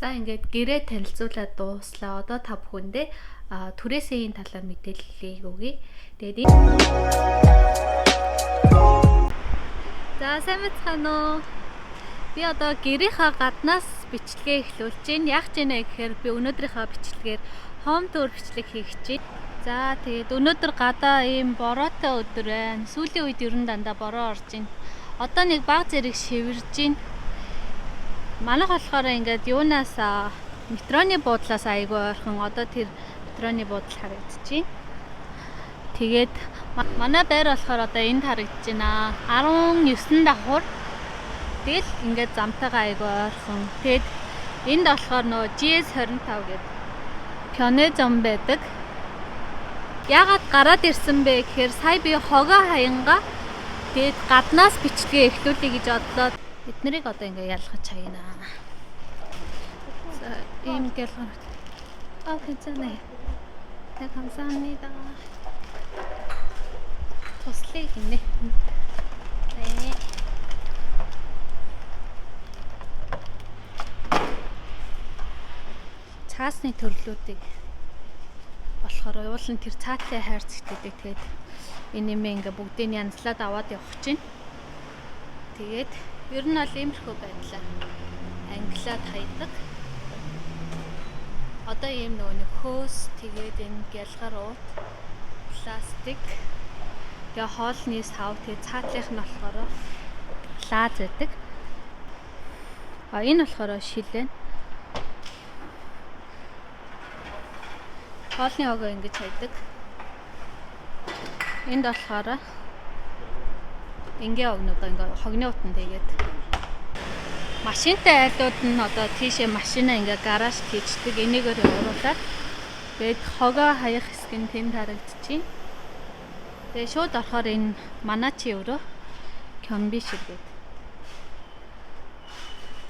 За ингээд гэрээ танилцуулаад дууслаа. Одоо та бүхэндээ түрээсийн талаар мэдээллийг өгье. Тэгээд За сайн мэцхан уу. Би одоо гэрийнхаа гаднаас бичлэгээ эхлүүлж байна. Яах гэж байна гэхээр би өнөөдрийнхөө бичлэгээр home tour бичлэг хийх гэж байна. За тэгээд өнөөдөр гадаа ийм бороотой өдөр байна. Сүүлийн үед ер нь дандаа бороо орж байна. Одоо нэг баг зэрэг шивэрж байна. Манайх болохоор ингээд юунаас метроны буудлаас айгүй ойрхон одоо тэр метроны буудал харагдаж байна. Тэгээд манай байр болохоор одоо энд харагдаж байна. 19 давхар. Тэгэл ингээд замтайгаа айгүй ойрхон. Тэгээд энд болохоор нөө GS25 гэдэг Pioneer зам байдаг. Яагаад гараад ирсэн бэ гэхээр сая би хогоо хаянга тэгээд гаднаас бичлэгээ эхлүүлэе гэж бодлоо. Эднэрийг одоо ингээ ялгаж хайна. За ийм гэлгэр. 괜찮아요. 네, 감사합니다. туслая гинэ. 네. Цаасны төрлүүдийг болохоор уулын тэр цаатлын хайр цэгтүүдийг тэгээд энэ юм ингээ бүгдийг янзлаад аваад явах чинь. Тэгээд ер нь бол иймэрхүү байдлаа англиад хайдаг. Одоо ийм нэг хөөс тэгээд энэ гялгар уут пластик тэгээ хоолны сав тэгээд цаатлынх нь болохоор лаз байдаг. Энэ болохоор шилэн. Хоолны хогоо ингэж хайдаг. Энд болохоор ингээ огноо ингээ хогны утан тэгээд машинтай айлууд нь одоо тийшээ машина ингээ гараж хийждэг. Энийгээр явуулаад тэгээд хогоо хаях хэсэг нь тэнд харагдчихээн. Тэгээд шууд орохоор энэ маначи өрөө Кёнби ширгээд.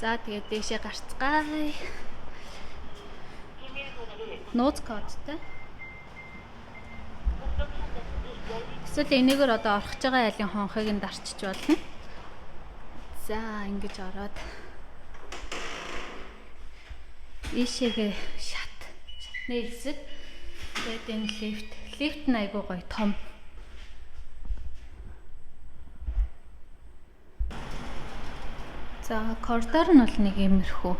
За тэгээд дэшээ гарцгаая. Нууц кодтай. Эсвэл энийгээр одоо орох гэж байгаа айлын хонхыг нь дарчиж болно. За ингэж ороод ийшээгээ шатны хэсэг тэгээд энэ лифт нь айгүй гоё том. За коридор нь бол нэг иймэрхүү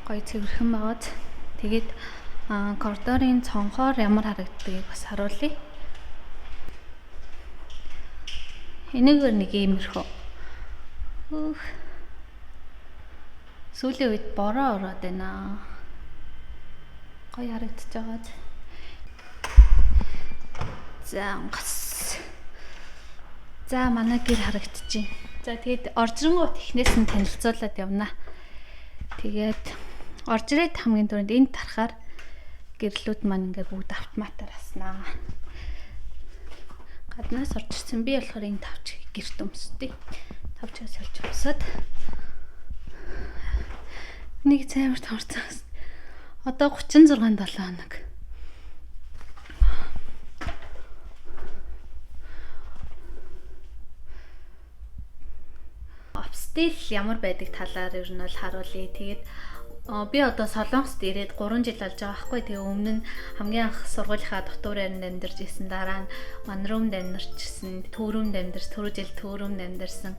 гоё цэвэрхэн байгаад тэгээд коридорын цонхоор ямар харагддгийг бас харуулъя. Энэгээр нэг иймэрхүү. Сүүлийн үед бороо ороод байна. Гоё харагдаж байгаад. За манай гэр харагдаж байна. За тэгээд оржингууд ихнээс нь танилцуулаад явна. Тэгээд орж ирээд хамгийн түрүүнд энд тарахаар гэрлүүд маань ингээ бүгд автоматар аснаа. Гаднаас орж ирсэн би болохоор энэ тавч гэрт өмсдөө. Тавчаас олж өмсөд нэг цайвар тавцаас одоо 36 7 хоног. Апстил ямар байдаг талаар ер нь бол харуулъя. Тэгээд би одоо Солонгост ирээд 3 жил болж байгаа байхгүй. Тэгээ өмнө нь хамгийн анх сургуулийнхаа дотор байранд амьдарч ирсэн. Дараа нь манрумд амьдарчсэн, төрөмд амьдарч, түрүү жил төрөмд амьдарсан.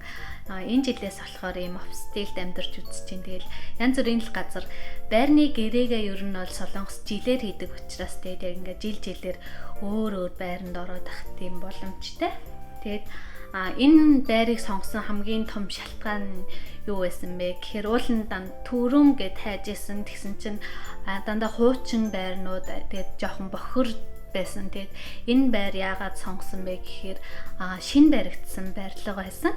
Энэ жилээс болохоор ийм апстилд амьдарч үзэж байна. Тэгэл янз бүрийн л газар байрны гэрээгээ ер нь бол Солонгос жилээр хийдэг учраас тэгээд яг ингээ жилээр өөр байранд ороод ах тийм боломжтой. Тэгээд энэ байрыг сонгосон хамгийн том шалтгаан нь юу байсан бэ гэхээр уулын төрөм гэд хайж исэн. Тэгсэн чинь дандаа хуучин байрнууд тэгээд жоохон бохир байсан. Тэгээд энэ байр яагаад сонгосон бэ гэхээр шинэ баригдсан барилга байсан.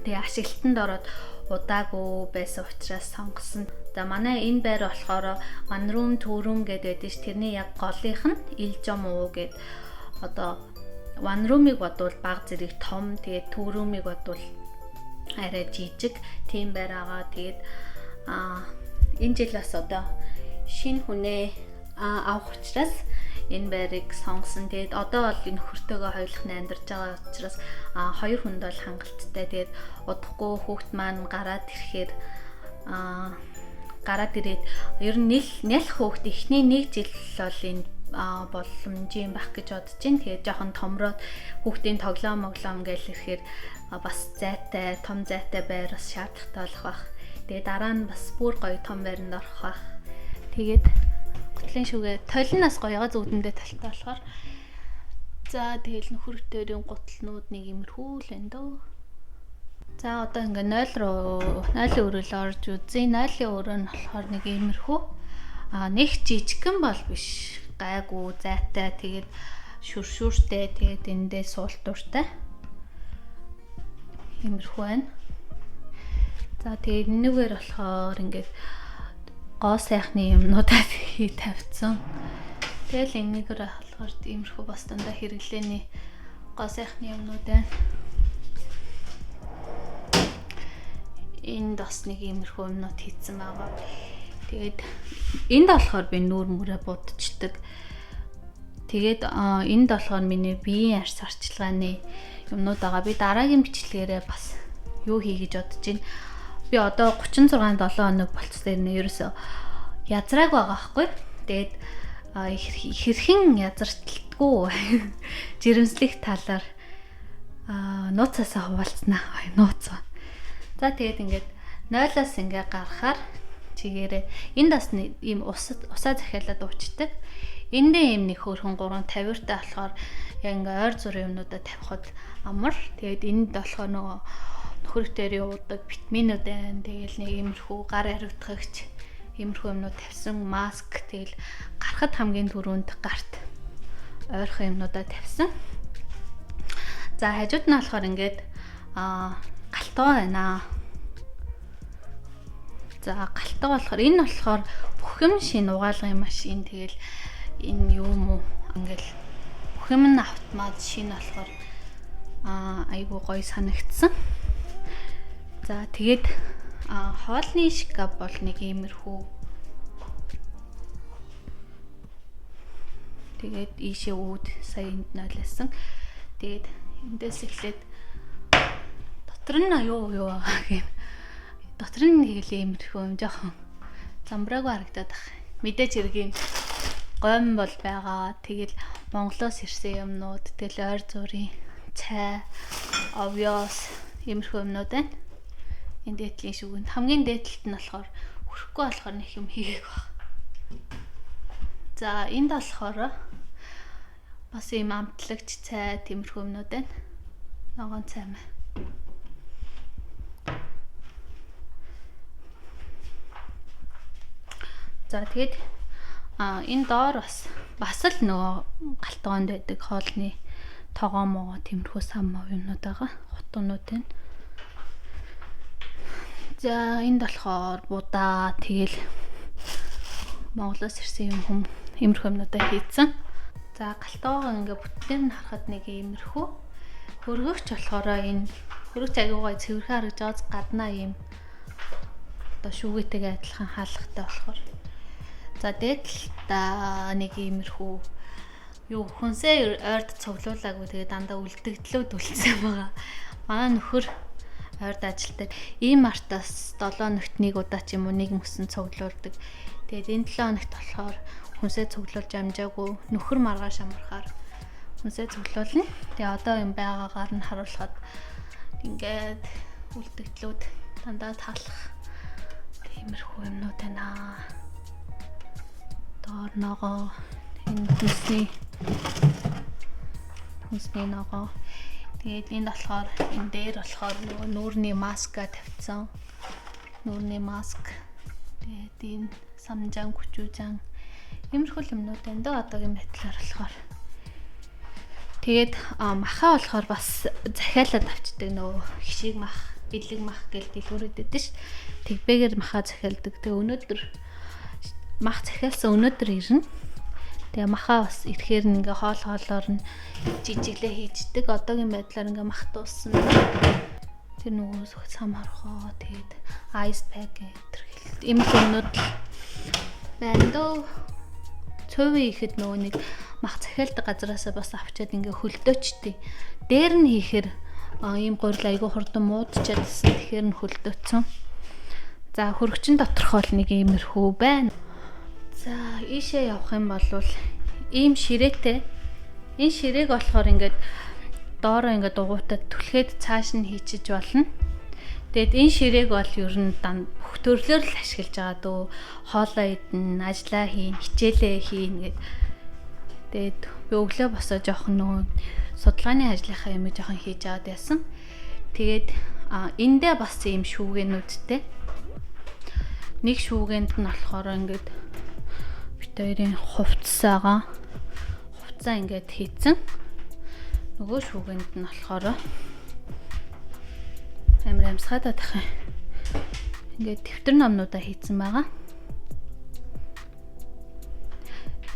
Тэгээд ашиглалтанд ороод удаагүй байсан учраас сонгосон. За манай энэ байр болохоор манрум төрөм гэд байдаг ш. Тэрний яг голынх нь Илжом уу гэд одоо ванрумыг бодвол баг зэрэг том, тэгээд төрөмийг бодвол арай жижиг тийм байр байгаа. Тэгээд энэ жил бас одоо шинэ хүнээ авах учраас энэ байрыг сонгосон. Тэгээд одоо бол энэ хөртөөгөө хоёулах нь амьдарч байгаа учраас хоёр хүнд бол хангалттай. Тэгээд удахгүй хүүхд маань гараад ирэхээр гараад ирээд ер нь нялх хүүхэд эхний 1 жил бол энэ боломж юм байх гэж бодож байна. Тэгээд жоохон томроод хүүхдийн тоглоом гээл ирэхээр бас зайтай, том зайтай байр бас шаардлагатай болох байх. Тэгээд дараа нь бас бүр гоё том байранд орох байх. Тэгээд гутлын шүгэ толиноос гоёгоо зүгдэндээ талтай болохоор за тэгэл нөхөр тээрийн гутлнууд нэг иймэрхүү л байна дөө. За одоо ингээ 0 өрөөл орж үзье. 0-ийн өрөө нь болохоор нэг иймэрхүү нэг жижигхэн бол биш. Гайгүй зайтай, тэгээд шүршүүртэй, тэгээд эндээ суултууртай. Иймэрхүү байна. За тэгээд энэгээр болохоор ингээд гоо сайхны юмнуудад тавьсан. Тэгэл энэгээр болохоор иймэрхүү бас дандаа хэрэглээний гоо сайхны юмнууд байна. Энд бас нэг иймэрхүү юмнууд хийцэн байгаа. Тэгээд энд болохоор би нүүр мөрөө будчихдаг. Тэгээд энд болохоор миний биеийн арьс арчилгааны юмнууд байгаа. Би дараагийн бичлэгээрээ бас юу хий гэж бодож байна. Би одоо 36-7 хоног болцсон нэ ерөөсөө язрааг байгаа байхгүй. Тэгээд хэрхэн язартдаггүй жирэмслэх талаар нууцаасаа хуваалцнаа. Нууц. За тэгээд ингээд 0-аас ингээ гарахаар чигээрээ энд бас ийм усаа захиалаад уучдаг. Эндээ ийм нэг хөөрхөн 350-тай болохоор ингээ ойр зүрийн юмнуудаа тавихад амар. Тэгээд энд болохоор нөгөө нөхөр тээрийн уудаг витаминууд байна. Тэгээл нэг иймэрхүү гар хариуцагч иймэрхүү юмнууд тавьсан. Маск тэгэл гарахад хамгийн түрүүнд гарт ойрхон юмнуудаа тавьсан. За хажууд нь болохоор ингээд галтгоо байна. За галтгоо болохоор энэ болохоор бүх юм шин угаалгын машин. Тэгэл энэ юу юм уу ингээл бүх юм нь автомат шин болохоор айгуу гоё санагдсан. За тэгээд хоолны шкаф бол нэг иймэрхүү. Тэгээд ийшээ үүд сая энд нойлсон. Тэгээд эндээс эхлээд дотор нь юу байгаа гэм. Дотор нь хэлээ иймэрхүү юм жоохон замбраагүй харагдаад байна. Мэдээж хэрэг гом бол байгаа. Тэгэл Монголоос ирсэн юмнууд, тэгэл ойр зүрийн цай, овёс иймэрхүү юмнууд байна. Энэ дээдлийн шүгэнд хамгийн дээдлэлт нь болохоор хөрөхгүй болохоор нэг юм хийгээг баг. За энд болохоор бас ийм амтлагч цай тиймэрхүү юмнууд байна. Ногоон цай мэ. За тэгээд энэ доор бас л нөгөө галтгоонд байдаг хоолны тогоо могоо тиймэрхүү сам юмнууд байгаа. Хутгнууд байна. За энд болохоор будаа тэгэл Монголоос ирсэн юм иймэрхүү юмнуудаа хийцэн. За галтгоогоо ингээ бүтээн нь харахад нэг иймэрхүү. Хөргөгч болохоор энэ хөргөгч агуугай цэвэрхэн харагдж байгааз гаднаа ийм одоо шүүгээтэйгээ адилхан хаалгатай болохоор. За дээдлэлтаа нэг иймэрхүү юу хүнсээ ойрд цуглуулаагүй тэгээ дандаа үлдэгдлүүд үлдсэн байгаа. Манай нөхөр ойрд ажилтдаг ийм артаас 7 хоногт нэг удаа ч юм уу нэг мөсөн цуглуулдаг. Тэгээд энэ 7 хоногт болохоор хүнсээ цуглуулж амжаагүй нөхөр маргааш амархаар хүнсээ цуглуулна. Тэгээ одоо юм байгаагаар нь харуулхад ингээд үлдэгдлүүд дандаа таалах тиймэрхүү юмнууд байна. Доор ногоо энэ хүнсний ногоо. Тэгээд энд болохоор энэ дээр болохоор нөгөө нүүрний маска тавьсан. Нүүрний маск. Тэгээд энэ самжан хүчүүжан иймэрхүү юмнууд байна дөө одоогийн байдлаар болохоор. Тэгээд махаа болохоор бас захиалаад авчдаг нөгөө хишиг мах, бэлэг мах гэж дэлгүүрээд байдаг ш. Тэгбэгээр махаа захиалдаг. Тэгээ өнөөдөр мах захиалсан өнөөдөр ирнэ. Тэгээ махаа бас ирэхээр ингээ хоолоор нь жижиглээ хийждэг. Одоогийн байдлаар ингээ мах дууссан. Тэр нөгөө сам хорхоо тэгээд айс пак гэх ийм юмнууд байна дөө. Цөөвөө ихэд нөгөө нэг мах захиалдаг газараасаа бас авчаад ингээ хөлдөөчтэй. Дээр нь хийхээр ийм гурил айгу хурдан муудчихадсэн. Тэгэхээр нь хөлдөөцсөн. За хөрөгчин доторх бол нэг иймэрхүү байна. За ийшээ явах юм бол ийм ширээтэй. Энэ ширээг болохоор ингээд доороо ингээд дугуйтад түлхээд цааш нь хийчиж болно. Тэгэд энэ ширээг бол ер нь бүх төрлөөр л ашиглаж байгаа дөө. Хоолоо идэн, ажиллаа хийн, хичээлээ хийн гэд. Тэгэд би өглөө босоо жоохон нөгөө судалгааны ажлынхаа юм жоохон хийж аваад байсан. Тэгээд эндээ бас ийм шүүгэнүүдтэй. Нэг шүүгэнд нь болохоор ингээд бит хоёрын хувцсаа ингээд хийцэн. Нөгөө шүүгэнд нь болохоор амар амсгаадаад ах юм. Ингээд дэвтэр номнуудаа хийцэн байгаа.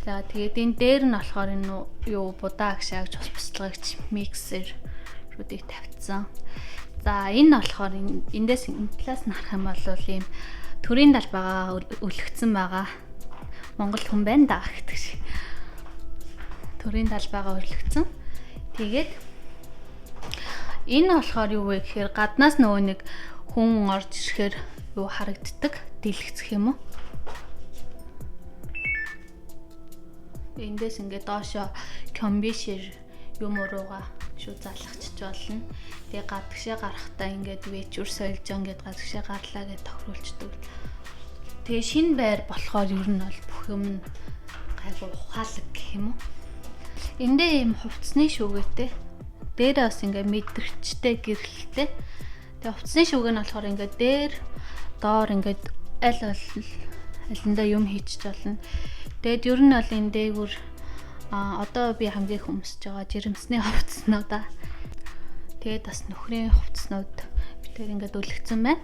За тэгээд энэ дээр нь болохоор энэ юу будаа агшаагч ус буслагч миксер рүүдийг тавьсан. За энэ болохоор эндээс энэ талаас нь харах юм бол ийм төрийн далбаагаа өлгцэн байгаа. Монгол хүн байна даа гэдэг шиг. Төрийн далбаагаа өлгцэн. Тэгээд энэ болохоор юу вэ гэхээр гаднаас нөгөө нэг хүн орж ирэхээр юу харагддаг, дэлгэцэх юм уу? Эндээс ингээд доошо комбишэр юм руугаа шүү залгачж болно. Тэгээ гадагшаа гарахтаа ингээд вечүр соёлж ингээд гадагшаа гарлаа гэж тохируулцдаг. Тэгээ шинэ байр болохоор ер нь бол бүх юм гайгүй ухаалаг гэх юм уу? Эндээ ийм хувцсны шүүгээтэй. Дээрээ бас ингээд мэдрэгчтэй гэрэлтэй. Тэгээ хувцсны шүүгээ нь болохоор ингээд дээр доор ингээд алиндаа юм хийчих болно. Тэгээд ер нь бол энэ дээгүр одоо би хамгийн хүмүүсж байгаа жирэмсний хувцснуудаа. Тэгээд бас нөхрийн хувцснууд битээр ингээд өлгцэн байна.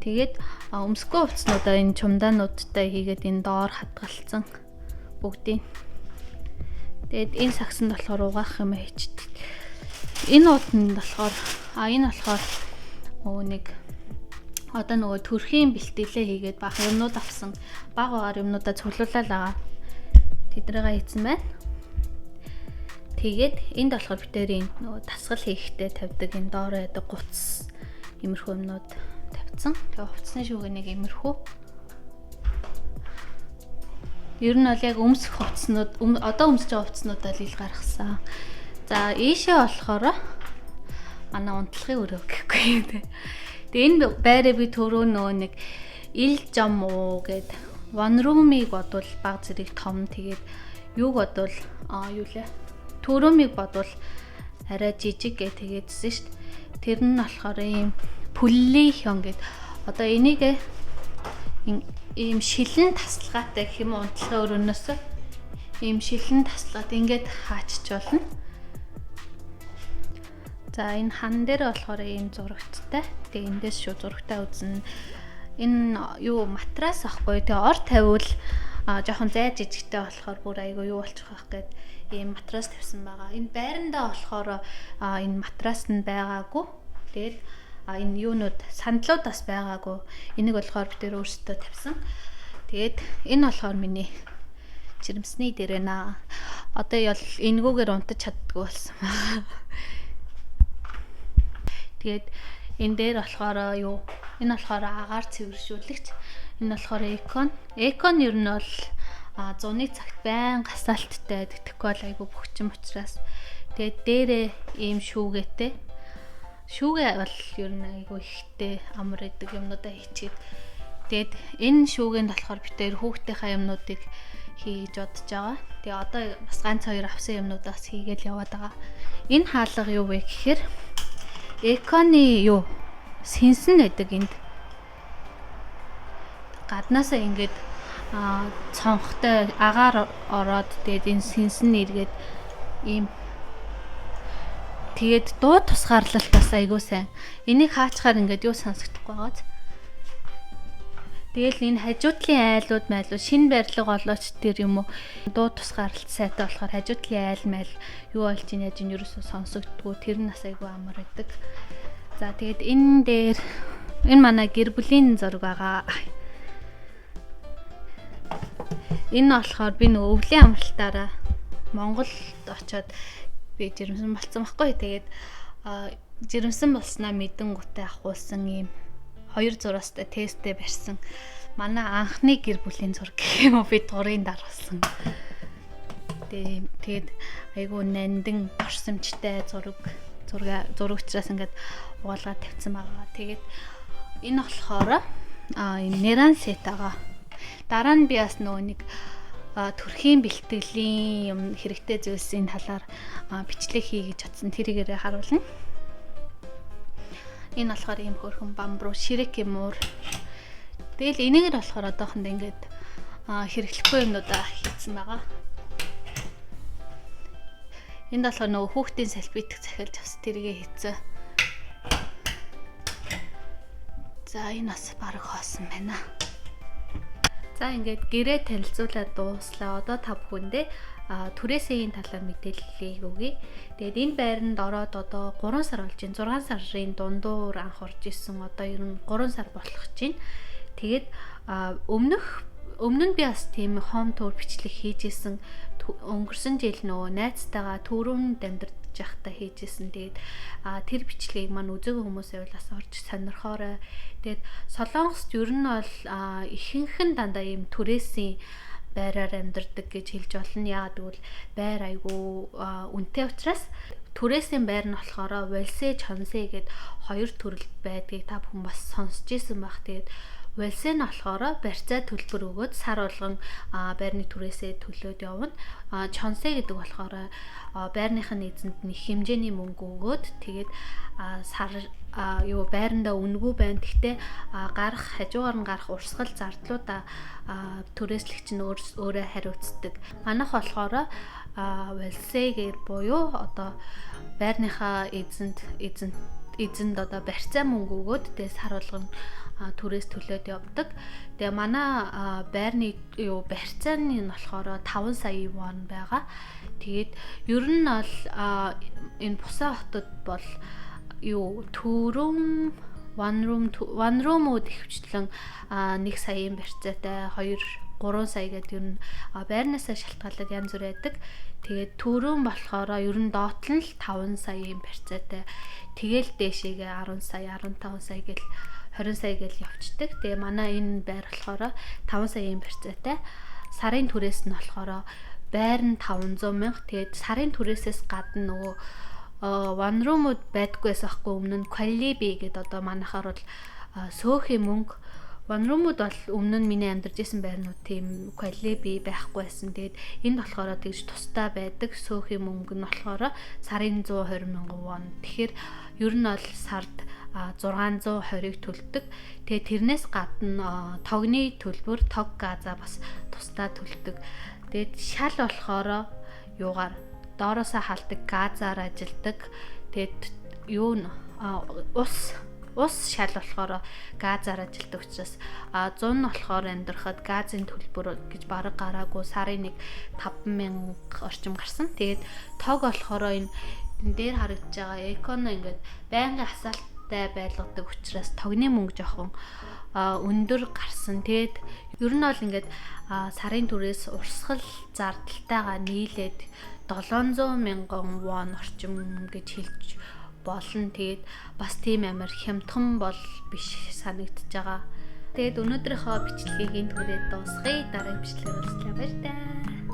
Тэгээд өмсгөө хувцснуудаа энэ чумдаануудтай хийгээд энэ доор хадгалцсан бүгдийг. Тэгээд энэ сагсанд болохоор угаах юм хийчихдээ. Энэ утанд болохоор энэ болохоор нэг одоо нөгөө төрхийн бэлтгэлээ хийгээд бага юмнууд авсан. Багаар юмнуудаа цуглуулаад байгаа. Тэдрээгээ хийсэн байна. Тэгээд энд болохоор битэрийн нөгөө дасгал хийхдээ тавьдаг энэ доороо ядаг гуц иймэрхүү юмнууд тавьсан. Тэгээ хувцсны шүүгэнийг иймэрхүү. Ер нь бол яг өмсөх хувцснууд одоо өмсөж байгаа хувцснуудаа л ил гаргасан. За ийшээ болохоор манай унтлагын өрөө гэхгүй юм те. Тэгээ энэ байраа би төрөө нөгөө нэг ил жам уу гэд one room-ыг бодвол баг зэрэг том, тэгээд юуг бодвол юу лээ төрөөмийг бодвол арай жижиг гэ тэгээдсэн шүү дээ. Тэр нь болохоор ийм пүллихон гэд одоо энийг ийм шилэн тасалгаатай гэх юм унтлагын өрөөнөөс ийм шилэн таслаад ингээд хаачч болно. За энэ хан дээр болохоор ийм зурагттай. Тэгээ эндээс шүү зурагтаа үзнэ. Энэ юу матрас ахгүй. Тэгээ ор тавиул жоохон зай жижигтэй болохоор бүр айгүй юу болчих واخ гээд ийм матрас тавьсан байгаа. Энэ байрандаа болохоор энэ матрас нь байгаагүй. Тэгээд энэ юунууд сандлууд бас байгаагүй. Энийг болохоор бид нэр өөрсдөө тавьсан. Тэгээд энэ болохоор миний жирэмсний дээр байна. Одоо ял энэгүүгээр унтаж чаддгүй болсон байна. Тэгээд энэ дээр болохоор юу? Энэ болохоор агаар цэвэршүүлэгч. Энэ болохоор Econ. Econ ер нь бол зуны цагт байн гасаалттай тэгтггүй бол айгу бөхчим учраас. Тэгээд дээрээ ийм шүүгээтэй. Шүүгээ бол ер нь айгу ихтэй амар идэг юмнуудаа хийчихэд. Тэгээд энэ шүүгээнд болохоор бид тэр хүүхдийнхаа юмнуудыг хийж бодож байгаа. Тэгээ одоо бас ганц хоёр авсан юмнуудаас хийгээл яваад байгаа. Энэ хаалга юу вэ гэхээр Econ-ы юу сэнсэн байдаг энд. Гаднаасаа ингээд цонхтой агаар ороод тэгээд энэ сэнсэн эргээд ийм тэгээд дуу тусгаарлалт бас айгуу сайн. Энийг хаачаар ингээд юу сонсогдохгүй байгааз. Тэгэл энэ хажуудлын айлууд майлууд шинэ барилга олооч тэр юм уу дуу тусгаарлалт сайтай болохоор хажуудлын айл майл юу болж ийн яаж ин ерөөсөө сонсогддгүү тэр нь бас айгуу амар байдаг. За тэгээд энэ дээр энэ манай гэр бүлийн зураг байгаа. Энэ болохоор би нөгөө өвлийн амралтаараа Монголд очиод би жирэмсэн болсон байхгүй. Тэгээд жирэмсэн болсноо мэдэнгүүтээ ахуулсан юм 2 зураастай тесттэй барьсан. Манай анхны гэр бүлийн зураг гэх юм уу би дурын даруулсан. Тэгээд айгу нандин орсомжтой зураг учраас ингээд угаалгаад тавьсан байгаа. Тэгээд энэ болохоор энэ неран сет байгаа. Дараа нь би бас нөгөө нэг төрхийн бэлтгэлийн юм хэрэгтэй зүйлсийн талаар бичлэг хий гэж бодсон. Тэрийгээрээ харуулна. Энэ болохоор ийм хөөрхөн бамбруу ширек юмур. Тэгэл энийгээр болохоор одоохондоо ингээд хэрэглэхгүй юмнуудаа хийсэн байгаа. Энд болохоор нөгөө хүүхдийн салбитг захиалж бас тэрийгээ хийцээ. За энэ бас баг хоосон байна. За ингээд гэрээ танилцуулаад дууслаа. Одоо та бүхэндээ түрээсийн талаар мэдээллийг өгье. Тэгээд энэ байранд ороод одоо 3 сар болж байна. 6 сарын дундуур анх орж исэн. Одоо ер нь 3 сар болох гэж байна. Тэгээд өмнө нь би бас тийм хом тур бичлэг хийж исэн. Өнгөрсөн жил нөгөө найзтайгаа түрүүнд амьдарч явахдаа хийжсэн. Тэгээд тэр бичлэгийг маань үзээгүй хүмүүс байвал бас орж сонирхоорой. Тэгээд Солонгост ер нь бол ихэнх нь дандаа ийм түрээсийн байраар амьдардаг гэж хэлж болно. Яагаад гэвэл байр айгүй үнэтэй учраас түрээсийн байр нь болохоор Вольсе Чонсе гэд 2 төрөл байдгийг та бүхэн бас сонсч ирсэн байх. Тэгээд Вольсе нь болохоор барьцаа төлбөр өгөөд сар болгон байрны түрээсээ төлөөд явна. Чонсе гэдэг болохоор байрных нь эзэнд нэг хэмжээний мөнгө өгөөд тэгээд сар байрандаа үнэгүй байна. Гэхдээ хажуугаар нь гарах урсгал зардлуудаа түрээслэгч нь өөрөө хариуцдаг. Манайх болохоор Вольсегээр буюу одоо байрныхаа эзэнд одоо барьцаа мөнгө өгөөд тэгээд сар болгон түрээс төлөөд явдаг. Тэгээ манай байрны барьцааны нь болохоор 5 сая вон байгаа. Тэгээд ер нь бол энэ Бусан хотод бол түрүүн one room-ууд ихвчлэн 1 саяын барьцаатай 2-3 сая гэдэг ер нь байрнаасаа шалтгаалаад янз бүр байдаг. Тэгээд түрүүн болохоор ер нь доот нь л 5 саяын барьцаатай. Тэгэл дээшээгээ 10 сая, 15 сая гэл 20 сая гэл явцдаг. Тэгээ манай энэ байр болохоор 5 саяын барьцаатай. Сарын түрээс нь болохоор байр нь 500 мянга. Тэгээд сарын түрээсээс гадна нөгөө one room-уд байдаггүйс ахгүй өмнө нь Qualibi гэдэг одоо манайхаар бол сөөхий мөнгө. One room-уд бол өмнө нь миний амьдарч исэн байрнууд тийм Qualibi байхгүй байсан. Тэгээд энд болохоор тэгж тустай байдаг. Сөөхий мөнгө нь болохоор сарын 120 мянган вон. Тэгэхээр ер нь бол сард 620-ыг төлдөг. Тэгээ тэрнээс гадна тогны төлбөр, тог газа бас тусдаа төлдөг. Тэгээд шал болохоор юугаар доороосоо халдаг газаар ажилдаг. Тэгээд ус шал болохоор газаар ажилдаг учраас 100 нь болохоор амьдрахад газын төлбөр гэж бараг гараагүй сарын 5,000 орчим гарсан. Тэгээд тог болохоор энэ дээр харагдаж байгаа эконо ингээд байнгын асаалттай байлгадаг учраас тогны мөнгө жоохон өндөр гарсан. Тэгээд ер нь бол ингээд сарын түрээс урсгал зардалтайгаа нийлээд 700 мянган вон орчим гэж хэлж болно. Тэгээд бас тийм амар хямдхан бол биш санагдаж байгаа. Тэгээд өнөөдрийнхөө бичлэгийг энэ түрээд дуусгая. Дараагийн бичлэгээр уулзлаа. Баяр таа.